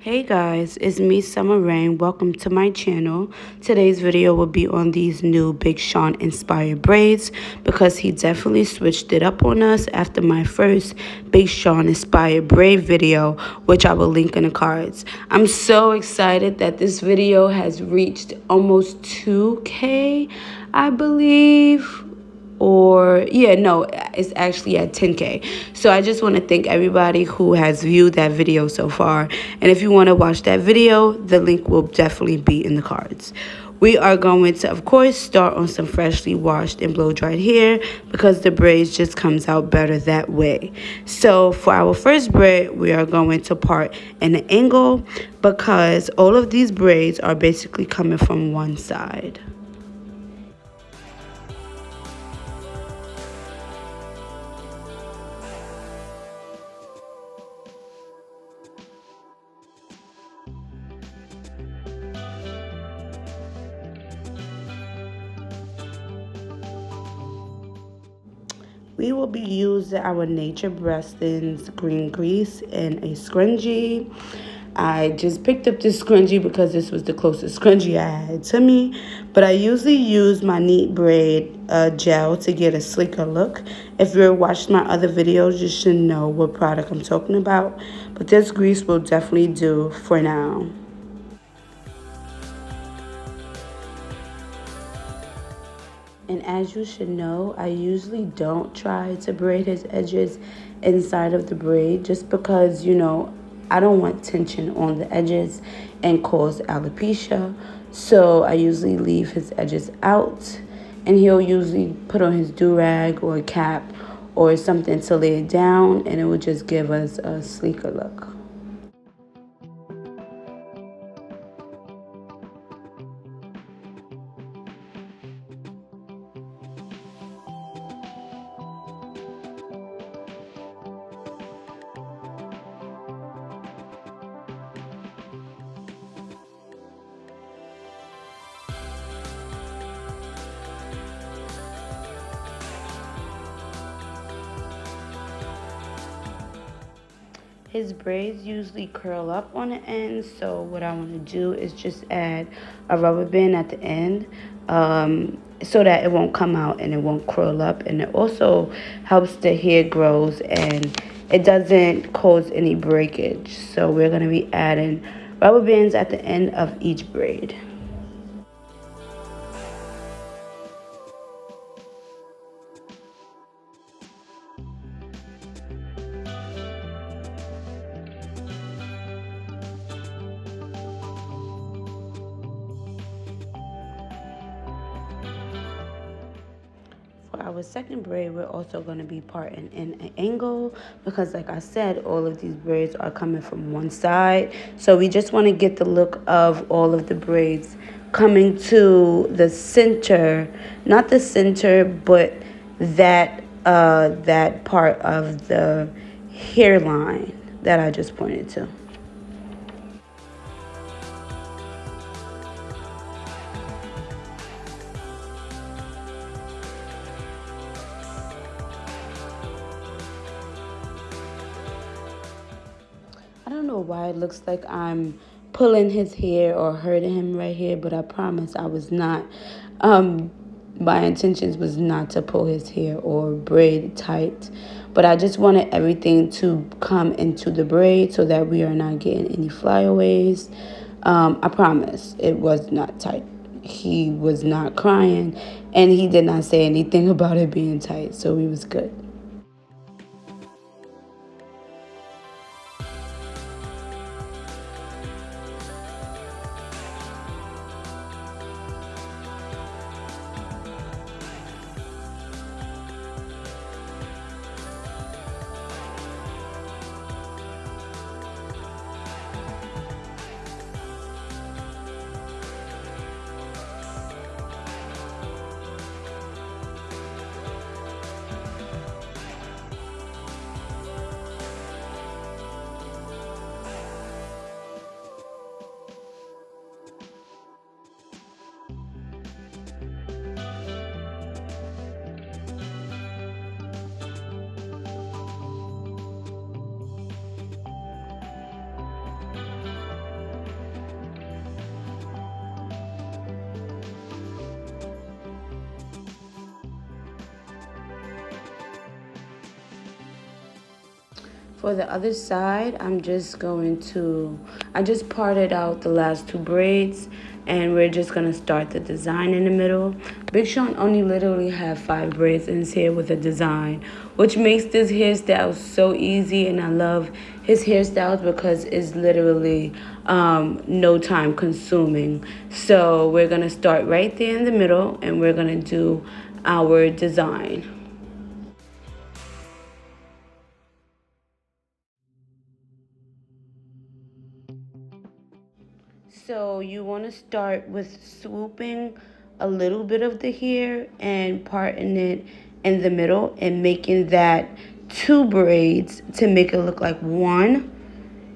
Hey guys, it's me Summer Rain. Welcome to my channel. Today's video will be on these new Big Sean inspired braids because he definitely switched it up on us after my first Big Sean inspired braid video, which I will link in the cards. I'm so excited that this video has reached almost 2K, I believe. Or yeah, no, it's actually at 10K. So I just want to thank everybody who has viewed that video so far, and if you want to watch that video, the link will definitely be in the cards. We are going to, of course, start on some freshly washed and blow dried hair because the braids just comes out better that way. So for our first braid, we are going to part in an angle because all of these braids are basically coming from one side. We will be using our Nature Brestons green grease and a scrunchie. I just picked up this scrunchie because this was the closest scrunchie I had to me. But I usually use my Neat Braid gel to get a sleeker look. If you've watched my other videos, you should know what product I'm talking about. But this grease will definitely do for now. And as you should know, I usually don't try to braid his edges inside of the braid just because, I don't want tension on the edges and cause alopecia. So I usually leave his edges out, and he'll usually put on his do-rag or a cap or something to lay it down, and it will just give us a sleeker look. His braids usually curl up on the end, so what I want to do is just add a rubber band at the end so that it won't come out and it won't curl up. And it also helps the hair grows and it doesn't cause any breakage. So we're going to be adding rubber bands at the end of each braid. For our second braid, we're also going to be parting in an angle because, like I said, all of these braids are coming from one side. So we just want to get the look of all of the braids coming to the center, not the center, but that part of the hairline that I just pointed to. I don't know why it looks like I'm pulling his hair or hurting him right here, but I promise I was not. My intentions was not to pull his hair or braid tight, but I just wanted everything to come into the braid so that we are not getting any flyaways. I promise it was not tight. He was not crying, and he did not say anything about it being tight, so we was good. For the other side, I just parted out the last two braids, and we're just gonna start the design in the middle. Big Sean only literally have 5 braids in his hair with a design, which makes this hairstyle so easy, and I love his hairstyles because it's literally no time consuming. So we're gonna start right there in the middle, and we're gonna do our design. So you want to start with swooping a little bit of the hair and parting it in the middle and making that 2 braids to make it look like one.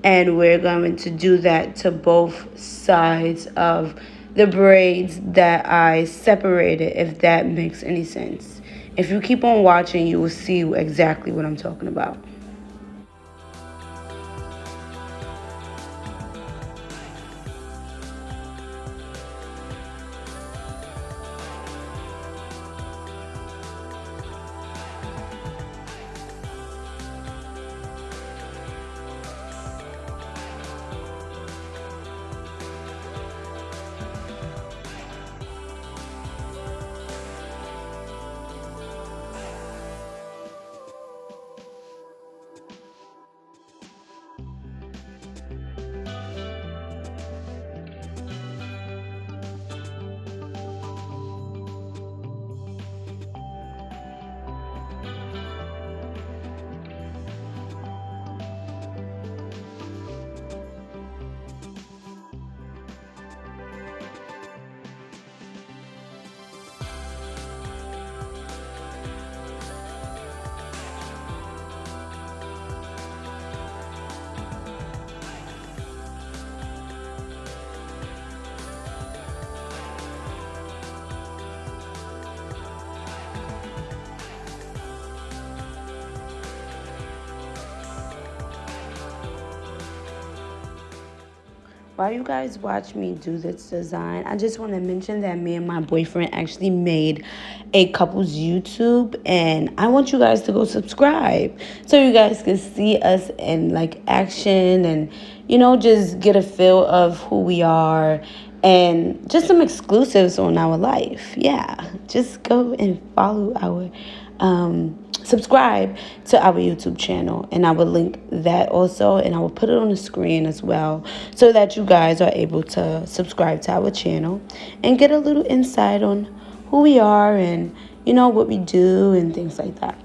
And we're going to do that to both sides of the braids that I separated, if that makes any sense. If you keep on watching, you will see exactly what I'm talking about. While you guys watch me do this design, I just want to mention that me and my boyfriend actually made a couple's YouTube, and I want you guys to go subscribe so you guys can see us in like action and just get a feel of who we are and just some exclusives on our life. Yeah, just go and follow our subscribe to our YouTube channel, and I will link that also, and I will put it on the screen as well so that you guys are able to subscribe to our channel and get a little insight on who we are and what we do and things like that.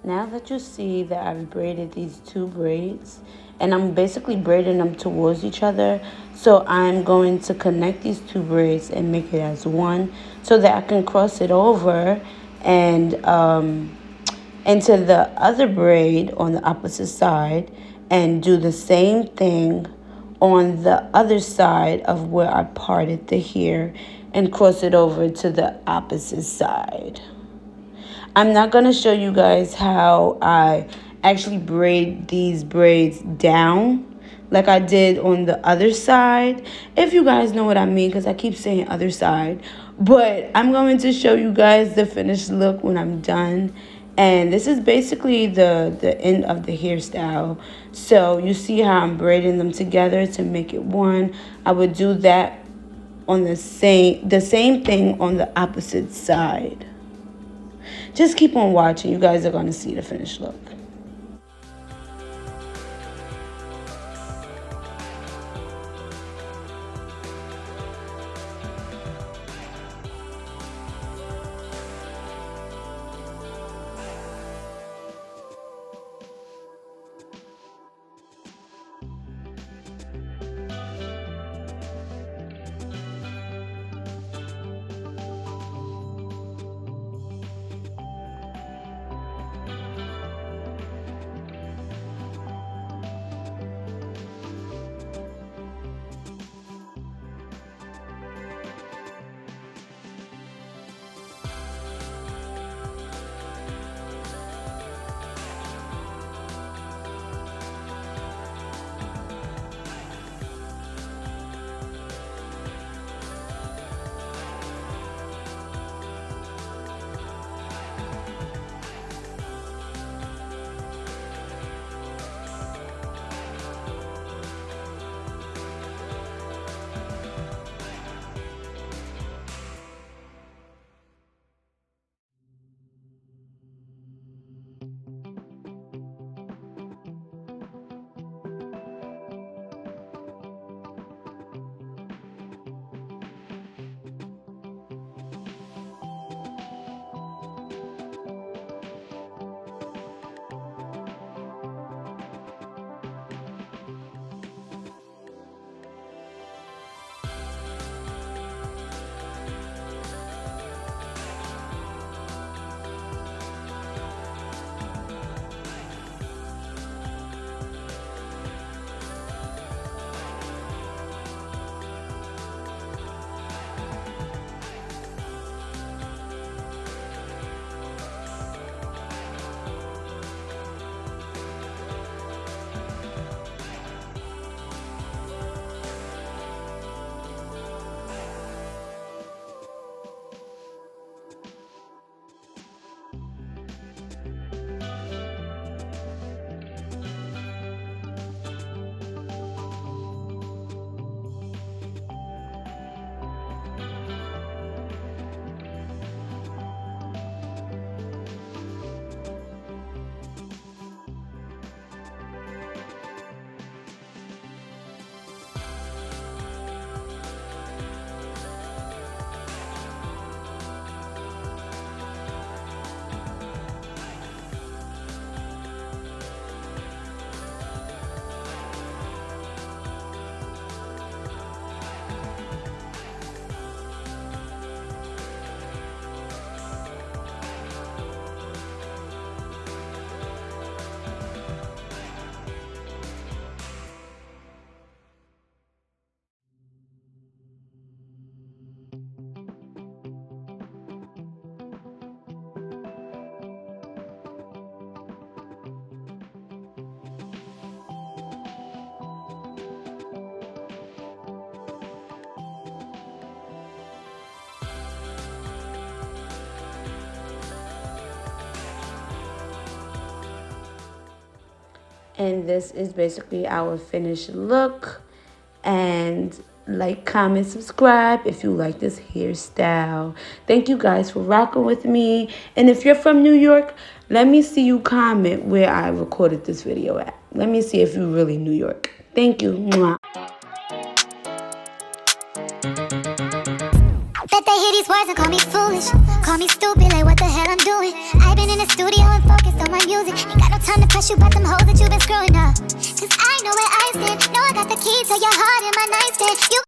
Now that you see that I've braided these 2 braids, and I'm basically braiding them towards each other, so I'm going to connect these 2 braids and make it as one so that I can cross it over and into the other braid on the opposite side and do the same thing on the other side of where I parted the hair and cross it over to the opposite side. I'm not going to show you guys how I actually braid these braids down like I did on the other side, if you guys know what I mean, because I keep saying other side. But I'm going to show you guys the finished look when I'm done. And this is basically the end of the hairstyle. So you see how I'm braiding them together to make it one. I would do that on the same thing on the opposite side. just keep on watching. You guys are going to see the finished look. And this is basically our finished look. And like, comment, subscribe if you like this hairstyle. Thank you guys for rocking with me. And if you're from New York, let me see you comment where I recorded this video at. Let me see if you're really New York. Thank you. Mwah. Bet they hear these words and call me foolish, call me stupid, like what the hell I'm doing. I've been in the studio and focused on my music. Ain't got no time to press you about them hoes that you've been screwing up. Cause I know where I stand, know I got the key to your heart in my nightstand. You